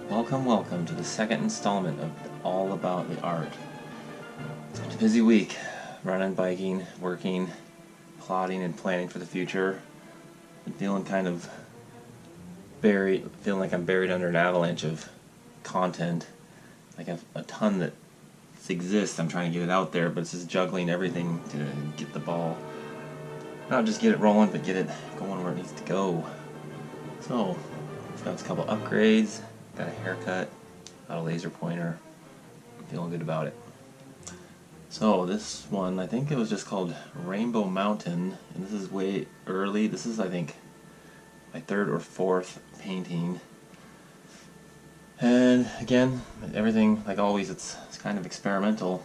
Welcome, welcome to the second installment of All About the Art. It's a busy week, running, biking, working, plotting and planning for the future. I'm feeling kind of buried, feeling like I'm buried under an avalanche of content. Like a ton that exists, I'm trying to get it out there, but it's just juggling everything to get the ball, not just get it rolling, but get it going where it needs to go. So, I've got a couple upgrades. Got a haircut, got a laser pointer. I'm feeling good about it. So this one, I think it was just called Rainbow Mountain, and this is way early. This is, I think, my third or fourth painting. And again, everything, like always, it's kind of experimental.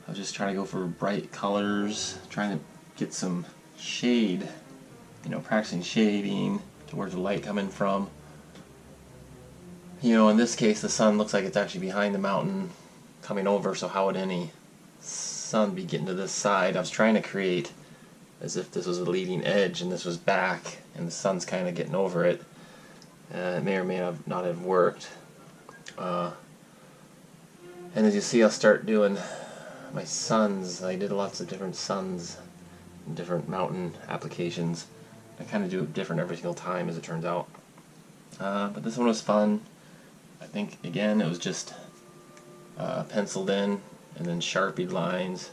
I was just trying to go for bright colors, trying to get some shade, practicing shading, to where's the light coming from. In this case the sun looks like it's actually behind the mountain coming over, so how would any sun be getting to this side? I was trying to create as if this was a leading edge and this was back and the sun's kind of getting over it. It may or may not have worked. And as you see, I'll start doing my suns. I did lots of different suns and different mountain applications. I kind of do it different every single time, as it turns out. But this one was fun. I think, again, it was just penciled in and then Sharpied lines.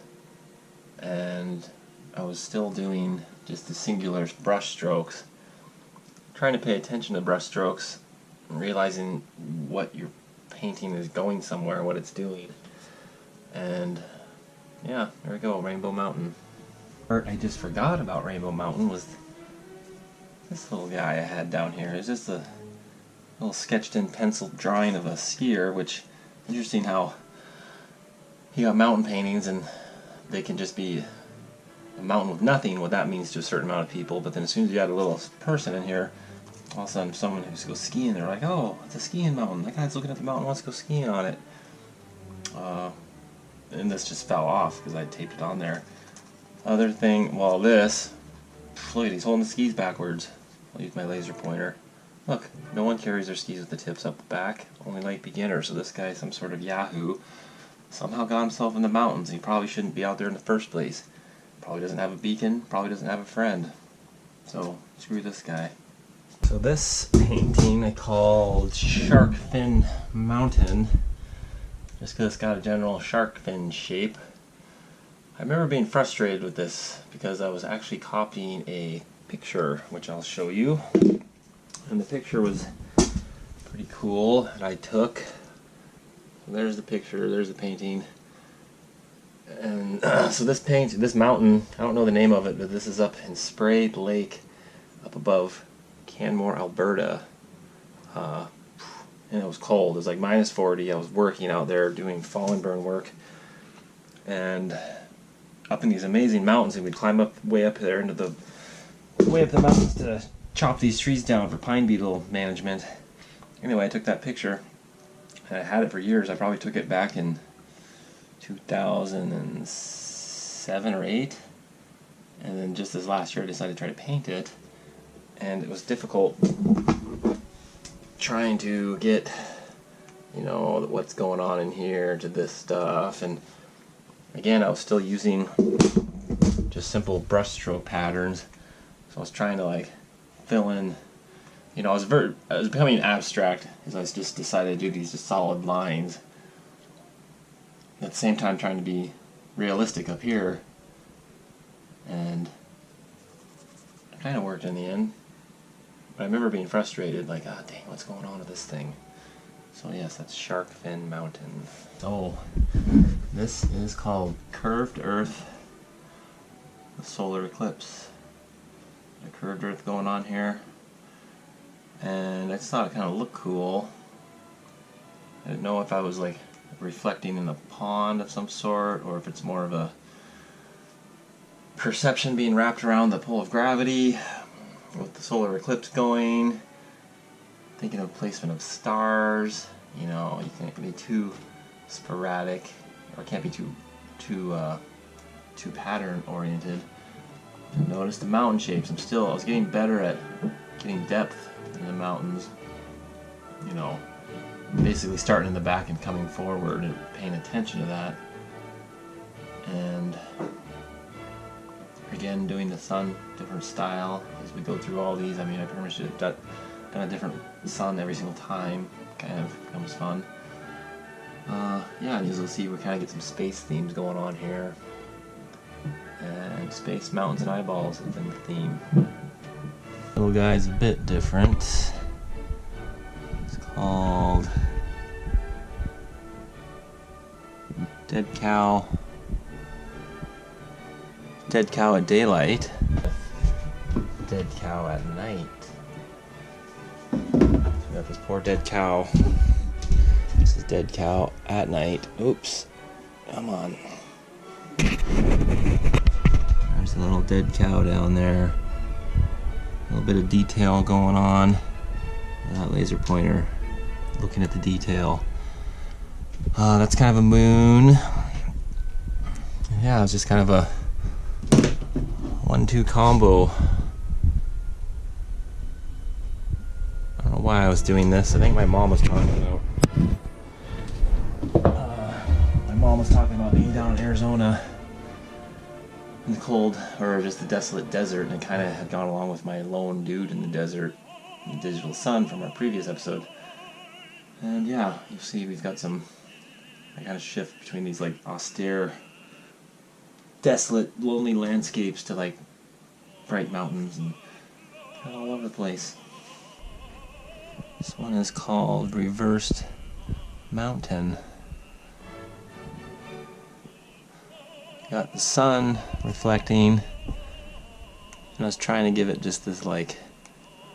And I was still doing just the singular brush strokes. Trying to pay attention to brush strokes and realizing what your painting is going somewhere, what it's doing. And yeah, there we go, Rainbow Mountain. Part I just forgot about Rainbow Mountain was this little guy I had down here. It's just a little sketched in pencil drawing of a skier, which interesting how you got mountain paintings and they can just be a mountain with nothing, what that means to a certain amount of people, but then as soon as you add a little person in here, all of a sudden someone who's go skiing, they're like, oh, it's a skiing mountain. That guy's looking at the mountain, wants to go skiing on it. And this just fell off because I taped it on there. Other thing, well, this, look at, he's holding the skis backwards. I'll use my laser pointer. Look, no one carries their skis with the tips up the back, only light beginners, so this guy's some sort of yahoo. Somehow got himself in the mountains. He probably shouldn't be out there in the first place. Probably doesn't have a beacon, probably doesn't have a friend. So, screw this guy. So this painting I called Shark Fin Mountain, just because it's got a general shark fin shape. I remember being frustrated with this because I was actually copying a picture, which I'll show you. And the picture was pretty cool that I took. So there's the picture, there's the painting. And so this mountain, I don't know the name of it, but this is up in Spray Lake, up above Canmore, Alberta. And it was cold. It was like minus 40. I was working out there doing fall and burn work. And up in these amazing mountains, and we'd climb up way up there into the mountains to chop these trees down for pine beetle management. Anyway, I took that picture and I had it for years. I probably took it back in 2007 or 8, and then just this last year I decided to try to paint it, and it was difficult trying to get what's going on in here to this stuff. And again, I was still using just simple brush stroke patterns, so I was trying to like fill in, I was becoming abstract as I just decided to do these just solid lines. At the same time trying to be realistic up here, and it kind of worked in the end. But I remember being frustrated, like, ah, dang, what's going on with this thing? So yes, that's Shark Fin Mountain. So this is called Curved Earth, the solar eclipse. A curved earth going on here, and I just thought it kind of looked cool. I didn't know if I was like reflecting in a pond of some sort, or if it's more of a perception being wrapped around the pull of gravity with the solar eclipse going. Thinking of placement of stars. You can't be too sporadic, or it can't be too pattern oriented. Notice the mountain shapes. I was getting better at getting depth in the mountains. you know, basically starting in the back and coming forward and paying attention to that. And again, doing the sun, different style as we go through all these. I mean, I pretty much done a different sun every single time. Kind of becomes fun. Yeah, and as you'll see, we kind of get some space themes going on here. And space, mountains, and eyeballs has been the theme. Little guy's a bit different. It's called Dead Cow. Dead cow at daylight. Dead cow at night. So we got this poor dead cow. This is dead cow at night. Oops. Come on. There's a little dead cow down there. A little bit of detail going on. That laser pointer looking at the detail. That's kind of a moon. Yeah, it's just kind of a 1-2 combo. I don't know why I was doing this. I think my mom was talking about. My mom was talking about being down in Arizona in the cold, or just the desolate desert, and it kind of had gone along with my lone dude in the desert, the digital sun from our previous episode. And yeah, you see, we've got some. I kind of shift between these like austere, desolate, lonely landscapes to like bright mountains and kind of all over the place. This one is called Reversed Mountain. Got the sun reflecting, and I was trying to give it just this like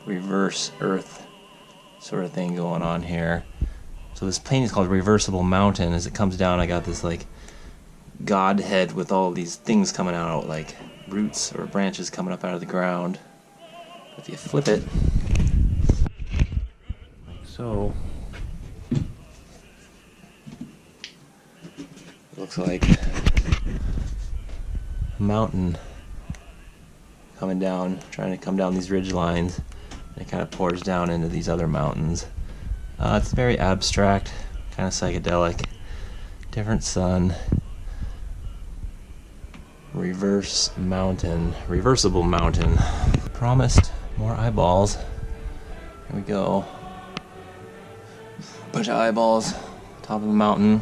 reverse Earth sort of thing going on here. So this painting is called Reversible Mountain. As it comes down, I got this like Godhead with all these things coming out, like roots or branches coming up out of the ground. If you flip it, like so, it looks like a mountain coming down, trying to come down these ridge lines. And it kind of pours down into these other mountains. It's very abstract, kind of psychedelic. Different sun. Reversible mountain. Promised more eyeballs. Here we go. Bunch of eyeballs, top of the mountain.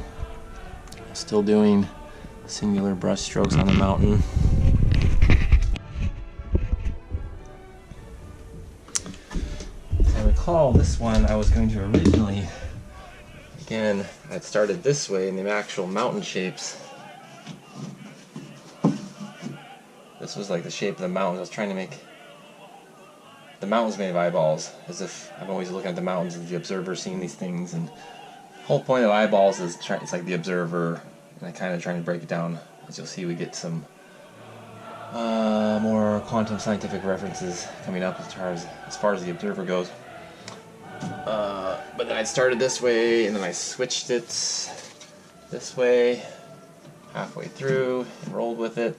Still doing singular brush strokes on the mountain. I recall this one I was going to originally, again, I'd started this way in the actual mountain shapes. This was like the shape of the mountains. I was trying to make the mountains made of eyeballs, as if I'm always looking at the mountains as the observer seeing these things. And the whole point of eyeballs is it's like the observer, and I kind of trying to break it down. As you'll see, we get some more quantum scientific references coming up as far as the observer goes. But then I started this way, and then I switched it this way halfway through and rolled with it.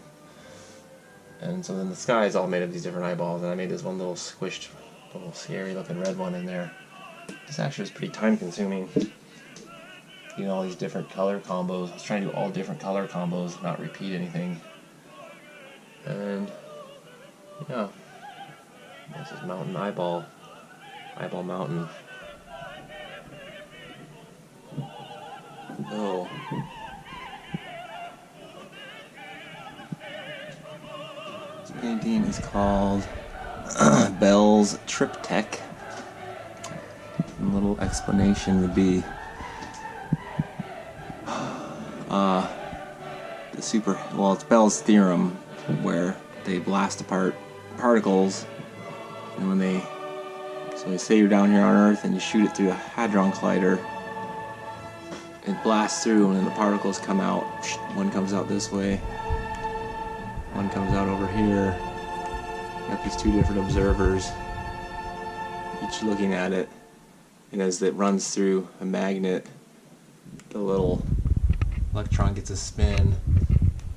And so then the sky is all made of these different eyeballs, and I made this one little squished, little scary looking red one in there. This actually was pretty time consuming. You know, all these different color combos. I was trying to do all different color combos, not repeat anything. And yeah, this is Mountain Eyeball Mountain. Oh. This painting is called Bell's Triptych. A little explanation would be it's Bell's theorem, where they blast apart particles, and so they say you're down here on Earth and you shoot it through a hadron collider, it blasts through, and then the particles come out. One comes out this way, one comes out over here. You got these two different observers, each looking at it, and as it runs through a magnet, the little electron gets a spin,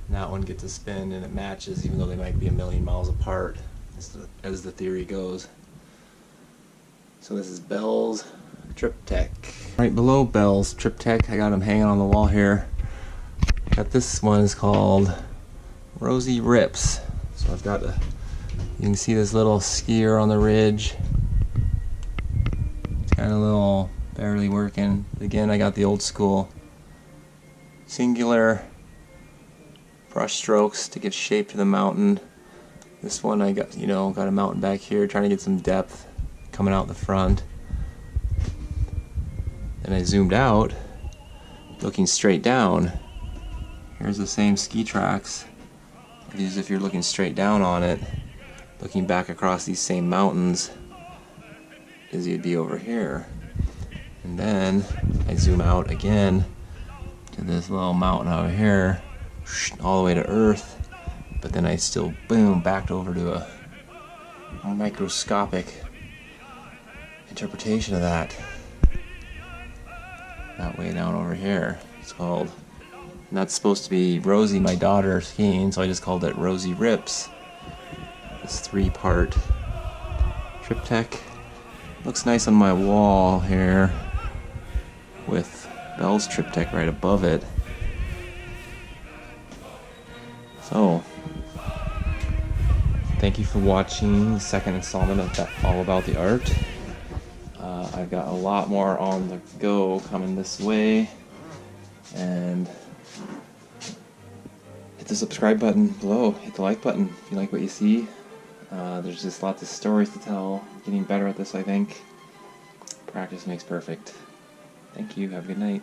and that one gets a spin, and it matches even though they might be a million miles apart, as the theory goes. So this is Bell's Triptych. Right below Bell's Triptych, I got them hanging on the wall here. Got this one is called Rosy Rips. So I've got you can see this little skier on the ridge. It's kind of little, barely working. Again, I got the old school singular brush strokes to give shape to the mountain. This one I got, got a mountain back here, trying to get some depth coming out the front. Then I zoomed out, looking straight down. Here's the same ski tracks, as if you're looking straight down on it, looking back across these same mountains as you'd be over here. And then I zoom out again to this little mountain over here, all the way to Earth, but then I still, boom, backed over to a microscopic interpretation of that way down over here. It's called, and that's supposed to be Rosie, my daughter, skiing, so I just called it Rosy Rips. This 3-part triptych. Looks nice on my wall here with Bell's Triptych right above it. So, thank you for watching the second installment of that All About the Art. I've got a lot more on the go coming this way, and hit the subscribe button below, hit the like button if you like what you see. There's just lots of stories to tell. Getting better at this, I think. Practice makes perfect. Thank you, have a good night.